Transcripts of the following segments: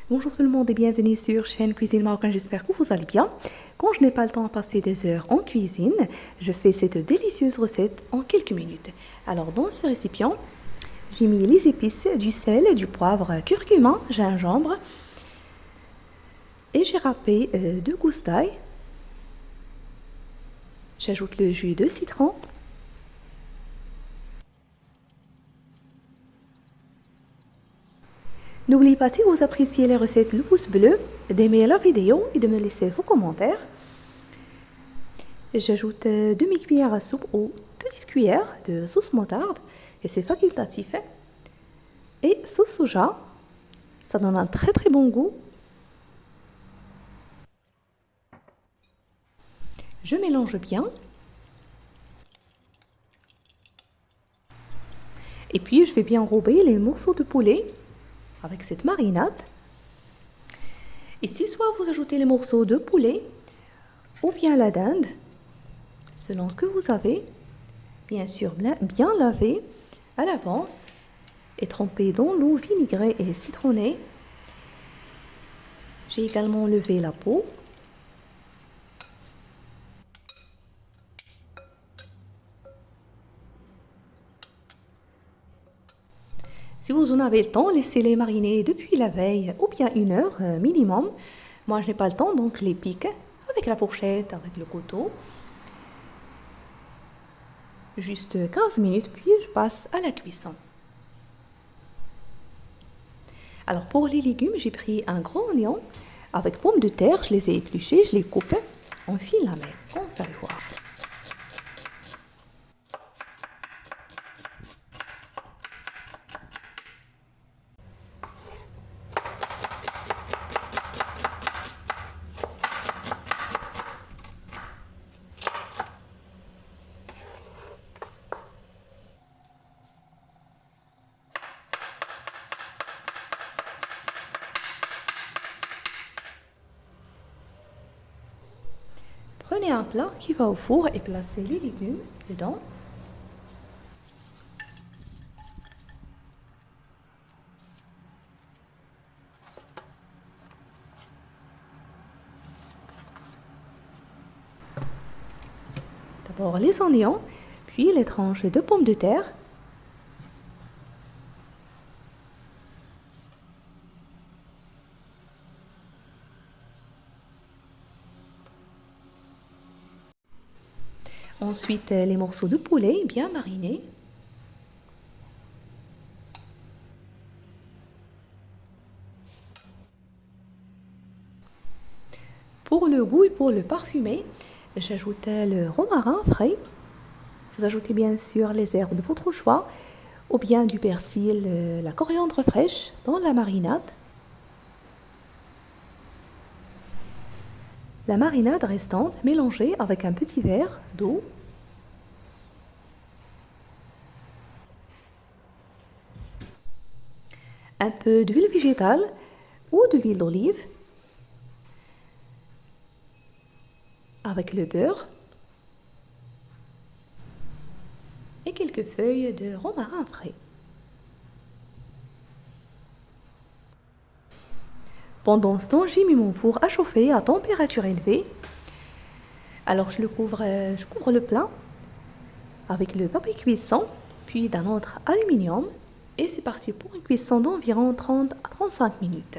Bonjour tout le monde et bienvenue sur chaîne Cuisine Marocaine, j'espère que vous allez bien. Quand je n'ai pas le temps à passer des heures en cuisine, je fais cette délicieuse recette en quelques minutes. Alors dans ce récipient, j'ai mis les épices, du sel, du poivre, curcuma, gingembre et j'ai râpé 2 gousses d'ail. J'ajoute le jus de citron. N'oubliez pas, si vous appréciez les recettes, le pouce bleu, d'aimer la vidéo et de me laisser vos commentaires. J'ajoute demi-cuillère à soupe ou petite cuillère de sauce moutarde et c'est facultatif. Et sauce soja, ça donne un très bon goût. Je mélange bien. Et puis je vais bien enrober les morceaux de poulet avec cette marinade. Ici, soit vous ajoutez les morceaux de poulet ou bien la dinde, selon ce que vous avez. Bien sûr, bien lavé à l'avance et trempé dans l'eau vinaigrée et citronnée. J'ai également enlevé la peau. Si vous en avez le temps, laissez-les mariner depuis la veille ou bien 1 heure minimum. Moi, je n'ai pas le temps, donc je les pique avec la fourchette, avec le couteau. Juste 15 minutes, puis je passe à la cuisson. Alors pour les légumes, j'ai pris un grand oignon avec pommes de terre, je les ai épluchées, je les coupe en filaments, comme vous allez voir. Prenez un plat qui va au four et placez les légumes dedans. D'abord les oignons, puis les tranches de pommes de terre. Ensuite, les morceaux de poulet bien marinés. Pour le goût et pour le parfumer, j'ajoute le romarin frais. Vous ajoutez bien sûr les herbes de votre choix, ou bien du persil, la coriandre fraîche dans la marinade. La marinade restante mélangée avec un petit verre d'eau. Un peu d'huile végétale ou de l'huile d'olive. Avec le beurre. Et quelques feuilles de romarin frais. Pendant ce temps, j'ai mis mon four à chauffer à température élevée. Alors je couvre le plat avec le papier cuisson, puis d'un autre aluminium. Et c'est parti pour une cuisson d'environ 30 à 35 minutes.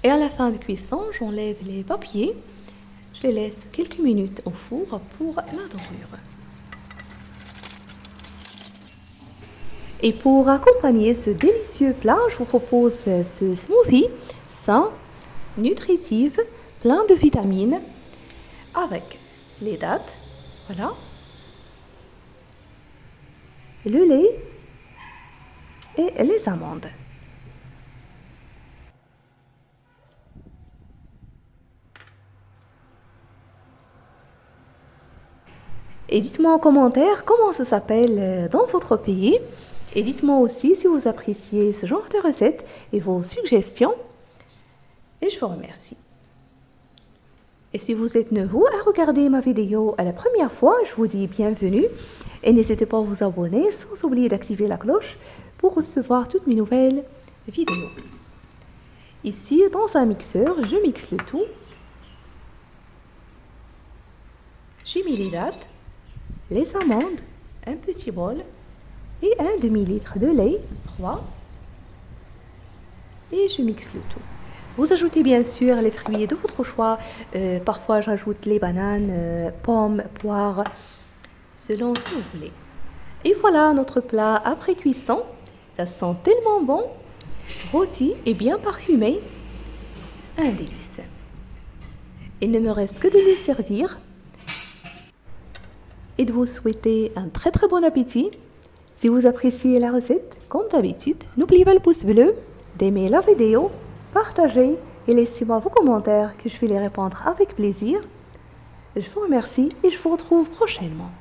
Et à la fin de cuisson, j'enlève les papiers. Je les laisse quelques minutes au four pour la dorure. Et pour accompagner ce délicieux plat, je vous propose ce smoothie sain, nutritif, plein de vitamines, avec les dattes, voilà, le lait et les amandes. Et dites-moi en commentaire comment ça s'appelle dans votre pays. Et dites-moi aussi si vous appréciez ce genre de recettes et vos suggestions. Et je je vous remercie. Et si vous êtes nouveau à regarder ma vidéo à la première fois, je vous dis bienvenue et n'hésitez pas à vous abonner sans oublier d'activer la cloche pour recevoir toutes mes nouvelles vidéos. Ici, dans un mixeur, je mixe le tout. J'ai mis les dattes, les amandes, un petit bol et un demi-litre de lait froid. Et je mixe le tout. Vous ajoutez bien sûr les fruits de votre choix. Parfois, j'ajoute les bananes, pommes, poires, selon ce que vous voulez. Et voilà notre plat après cuisson. Ça sent tellement bon, rôti et bien parfumé. Un délice. Il ne me reste que de le servir et de vous souhaiter un très bon appétit. Si vous appréciez la recette, comme d'habitude, n'oubliez pas le pouce bleu, d'aimer la vidéo, partagez et laissez-moi vos commentaires que je vais les répondre avec plaisir. Je vous remercie et je vous retrouve prochainement.